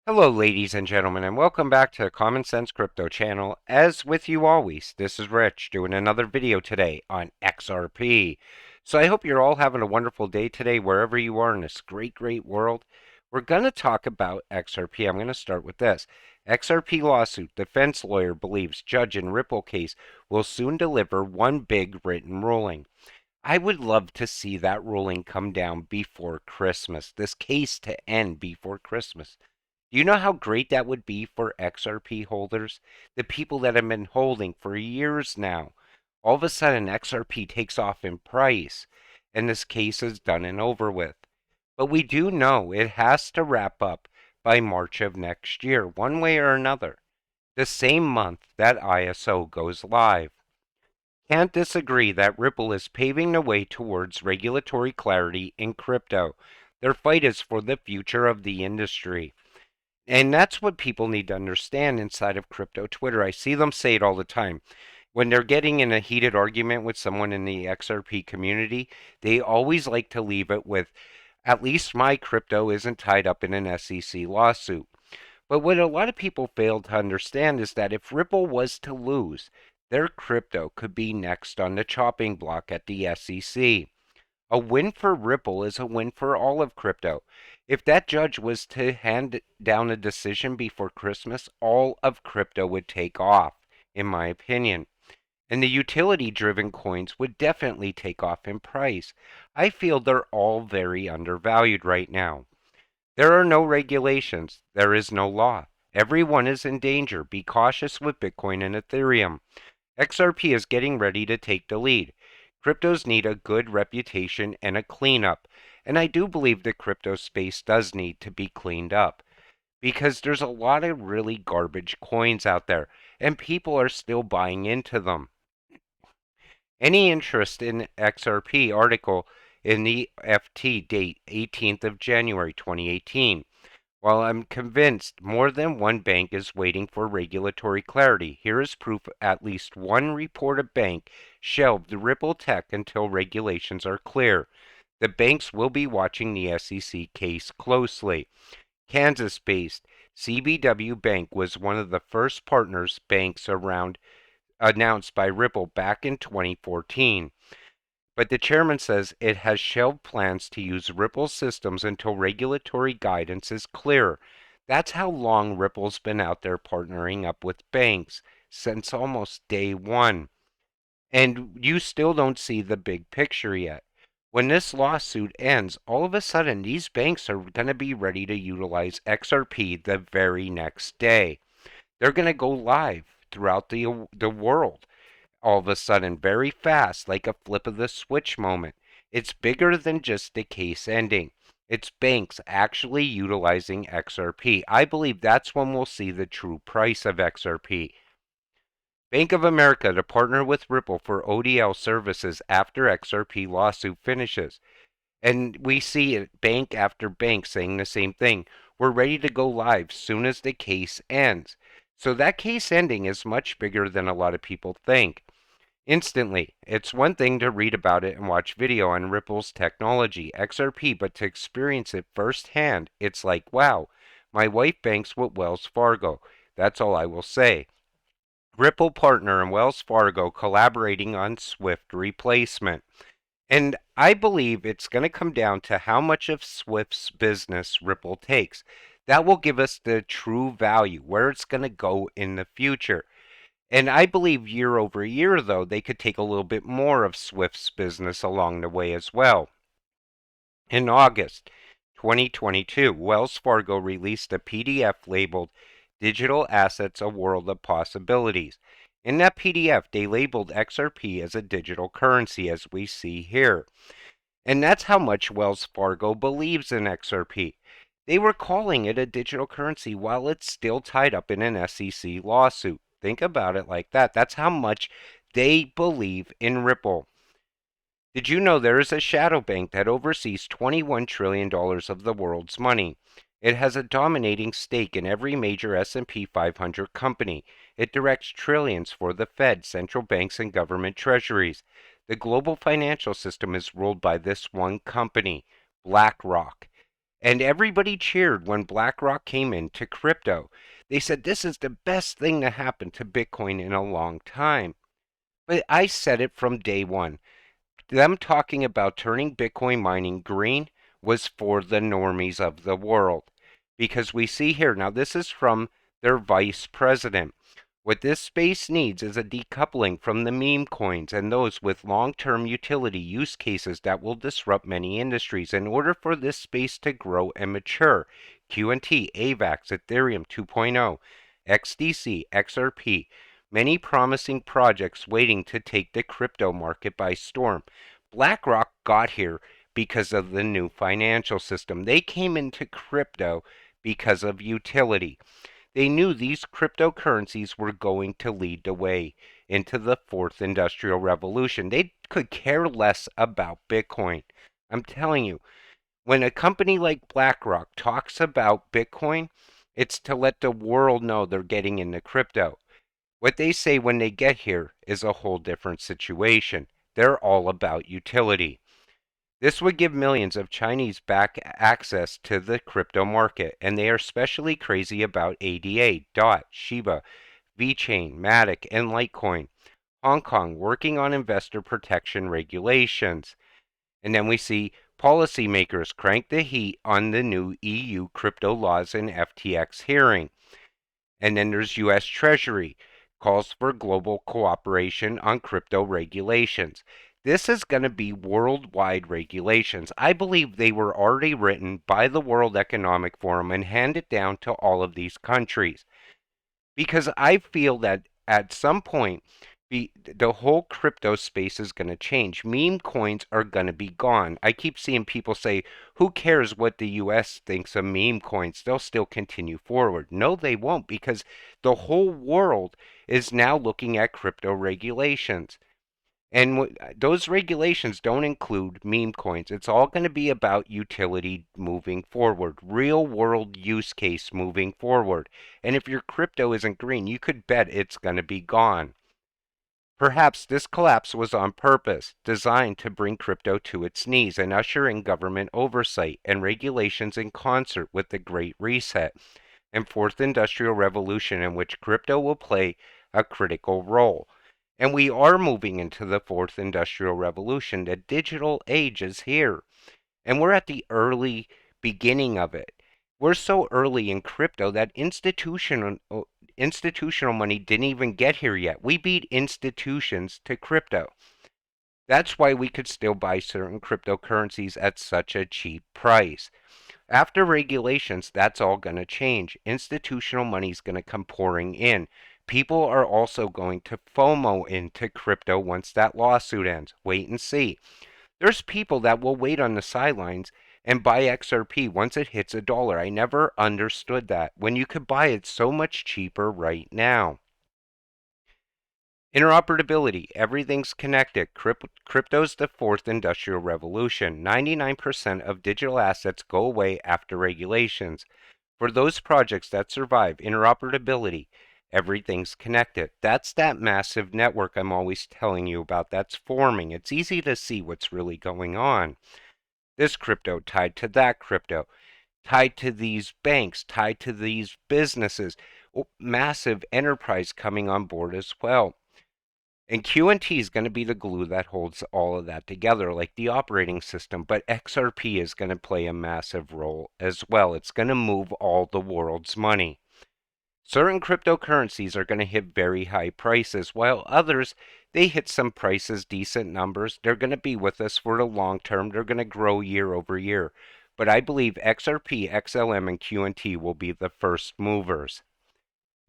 Hello, ladies and gentlemen, and welcome back to the Common Sense Crypto channel. As with you always, this is Rich doing another video today on XRP. So I hope you're all having a wonderful day today, wherever you are in this great world. We're going to talk about XRP. I'm going to start with this. XRP lawsuit. Defense lawyer believes judge in Ripple case will soon deliver one big written ruling. I would love to see that ruling come down before Christmas, this case to end before Christmas. Do you know how great that would be for XRP holders? The people that have been holding for years now. All of a sudden, XRP takes off in price, and this case is done and over with. But we do know it has to wrap up by March of next year, one way or another, the same month that ISO goes live. Can't disagree that Ripple is paving the way towards regulatory clarity in crypto. Their fight is for the future of the industry. And that's what people need to understand inside of crypto Twitter. I see them say it all the time. When they're getting in a heated argument with someone in the XRP community, they always like to leave it with, at least my crypto isn't tied up in an SEC lawsuit. But what a lot of people fail to understand is that if Ripple was to lose, their crypto could be next on the chopping block at the SEC. A win for Ripple is a win for all of crypto. If that judge was to hand down a decision before Christmas, all of crypto would take off, in my opinion. And the utility-driven coins would definitely take off in price. I feel they're all very undervalued right now. There are no regulations. There is no law. Everyone is in danger. Be cautious with Bitcoin and Ethereum. XRP is getting ready to take the lead. Cryptos need a good reputation and a cleanup, and I do believe the crypto space does need to be cleaned up because there's a lot of really garbage coins out there, and people are still buying into them. Any interest in XRP article in the FT date 18th of January 2018. While I'm convinced more than one bank is waiting for regulatory clarity, here is proof at least one reported bank shelved Ripple Tech until regulations are clear. The banks will be watching the SEC case closely. Kansas-based CBW Bank was one of the first partners banks around announced by Ripple back in 2014. But the chairman says it has shelved plans to use Ripple systems until regulatory guidance is clear. That's how long Ripple's been out there partnering up with banks, since almost day one. And you still don't see the big picture yet. When this lawsuit ends, all of a sudden these banks are going to be ready to utilize XRP the very next day. They're going to go live throughout the world all of a sudden very fast, like a flip of the switch moment. It's bigger than just the case ending. It's banks actually utilizing XRP. I believe that's when we'll see the true price of XRP. Bank of America to partner with Ripple for ODL services after XRP lawsuit finishes. And we see it, bank after bank saying the same thing. We're ready to go live soon as the case ends. So that case ending is much bigger than a lot of people think. Instantly, it's one thing to read about it and watch video on Ripple's technology, XRP, but to experience it firsthand, it's like, wow, my wife banks with Wells Fargo. That's all I will say. Ripple partner and Wells Fargo collaborating on Swift replacement. And I believe it's going to come down to how much of Swift's business Ripple takes. That will give us the true value, where it's going to go in the future. And I believe year over year, though, they could take a little bit more of Swift's business along the way as well. In August 2022, Wells Fargo released a PDF labeled Digital Assets A World of Possibilities. In that PDF, they labeled XRP as a digital currency, as we see here. And that's how much Wells Fargo believes in XRP. They were calling it a digital currency while it's still tied up in an SEC lawsuit. Think about it like that. That's how much they believe in Ripple. Did you know there is a shadow bank that oversees $21 trillion of the world's money? It has a dominating stake in every major S&P 500 company. It directs trillions for the Fed, central banks, and government treasuries. The global financial system is ruled by this one company, BlackRock. And everybody cheered when BlackRock came into crypto. They said this is the best thing to happen to Bitcoin in a long time. But I said it from day one. Them talking about turning Bitcoin mining green was for the normies of the world. Because we see here, now this is from their vice president. What this space needs is a decoupling from the meme coins and those with long-term utility use cases that will disrupt many industries in order for this space to grow and mature. QNT, AVAX, Ethereum 2.0, XDC, XRP, many promising projects waiting to take the crypto market by storm. BlackRock got here because of the new financial system. They came into crypto because of utility. They knew these cryptocurrencies were going to lead the way into the fourth industrial revolution. They could care less about Bitcoin. I'm telling you, when a company like BlackRock talks about Bitcoin, it's to let the world know they're getting into crypto. What they say when they get here is a whole different situation. They're all about utility. This would give millions of Chinese back access to the crypto market, and they are especially crazy about ADA, DOT, Shiba, VeChain, Matic, and Litecoin. Hong Kong working on investor protection regulations. And then we see policymakers crank the heat on the new EU crypto laws in FTX hearing. And then there's US Treasury, calls for global cooperation on crypto regulations. This is going to be worldwide regulations. I believe they were already written by the World Economic Forum and handed down to all of these countries. Because I feel that at some point, the whole crypto space is going to change. Meme coins are going to be gone. I keep seeing people say, who cares what the US thinks of meme coins? They'll still continue forward. No, they won't, because the whole world is now looking at crypto regulations. And those regulations don't include meme coins. It's all going to be about utility moving forward, real world use case moving forward. And if your crypto isn't green, you could bet it's going to be gone. Perhaps this collapse was on purpose, designed to bring crypto to its knees and usher in government oversight and regulations in concert with the Great Reset and Fourth Industrial Revolution, in which crypto will play a critical role. And we are moving into the Fourth Industrial Revolution. The digital age is here. And we're at the early beginning of it. We're so early in crypto that institutional money didn't even get here yet. We beat institutions to crypto. That's why we could still buy certain cryptocurrencies at such a cheap price. After regulations, that's all going to change. Institutional money is going to come pouring in. People are also going to FOMO into crypto once that lawsuit ends. Wait and see. There's people that will wait on the sidelines and buy XRP once it hits $1. I never understood that, when you could buy it so much cheaper right now. Interoperability. Everything's connected. Crypto's the fourth industrial revolution. 99% of digital assets go away after regulations. For those projects that survive interoperability, everything's connected. That's that massive network I'm always telling you about that's forming. It's easy to see what's really going on. This crypto tied to that crypto, tied to these banks, tied to these businesses, massive enterprise coming on board as well. And QNT is going to be the glue that holds all of that together, like the operating system. But XRP is going to play a massive role as well. It's going to move all the world's money. Certain cryptocurrencies are going to hit very high prices, while others, they hit some prices, decent numbers. They're going to be with us for the long term. They're going to grow year over year. But I believe XRP, XLM, and QNT will be the first movers.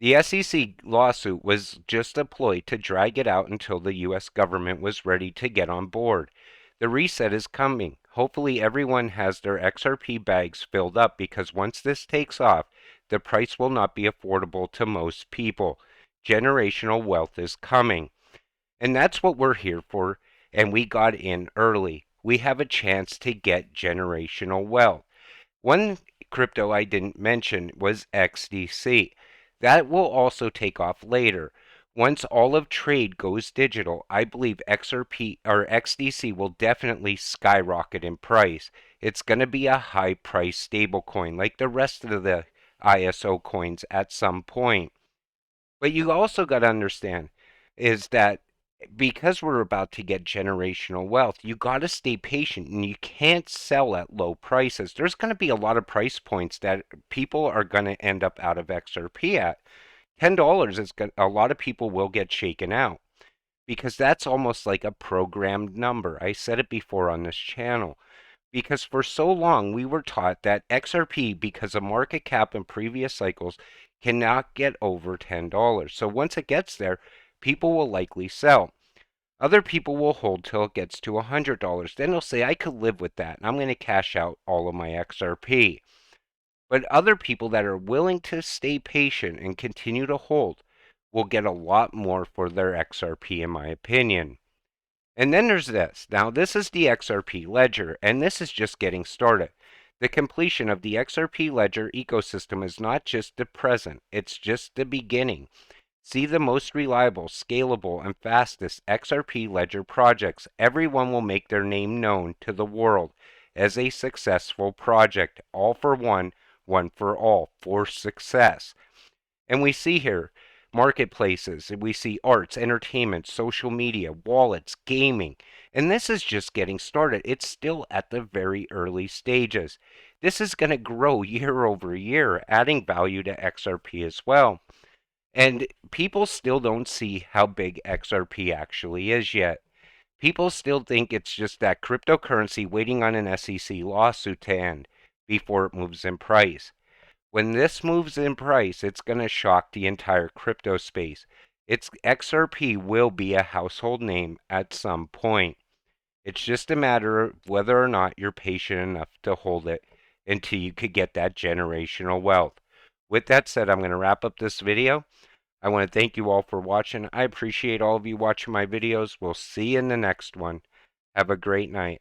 The SEC lawsuit was just a ploy to drag it out until the U.S. government was ready to get on board. The reset is coming. Hopefully everyone has their XRP bags filled up, because once this takes off, the price will not be affordable to most people. Generational wealth is coming. And that's what we're here for, and we got in early. We have a chance to get generational wealth. One crypto I didn't mention was XDC. That will also take off later. Once all of trade goes digital, I believe XRP or XDC will definitely skyrocket in price. It's going to be a high price stable coin like the rest of the ISO coins at some point. But you also got to understand is that because we're about to get generational wealth, you got to stay patient and you can't sell at low prices. There's going to be a lot of price points that people are going to end up out of XRP at. $10 is a lot of people will get shaken out because that's almost like a programmed number. I said it before on this channel. Because for so long we were taught that XRP, because of market cap in previous cycles, cannot get over $10. So once it gets there, people will likely sell. Other people will hold till it gets to $100. Then they'll say, I could live with that, and I'm going to cash out all of my XRP. But other people that are willing to stay patient and continue to hold will get a lot more for their XRP, in my opinion. And then there's this. Now, this is the XRP Ledger, and this is just getting started. The completion of the XRP Ledger ecosystem is not just the present, it's just the beginning. See the most reliable, scalable, and fastest XRP Ledger projects. Everyone will make their name known to the world as a successful project. All for one, one for all, for success. And we see here marketplaces, and we see arts, entertainment, social media, wallets, gaming. And this is just getting started. It's still at the very early stages. This is going to grow year over year, adding value to XRP as well. And people still don't see how big XRP actually is yet. People still think it's just that cryptocurrency waiting on an SEC lawsuit to end before it moves in price. When this moves in price, it's going to shock the entire crypto space. XRP will be a household name at some point. It's just a matter of whether or not you're patient enough to hold it until you could get that generational wealth. With that said, I'm going to wrap up this video. I want to thank you all for watching. I appreciate all of you watching my videos. We'll see you in the next one. Have a great night.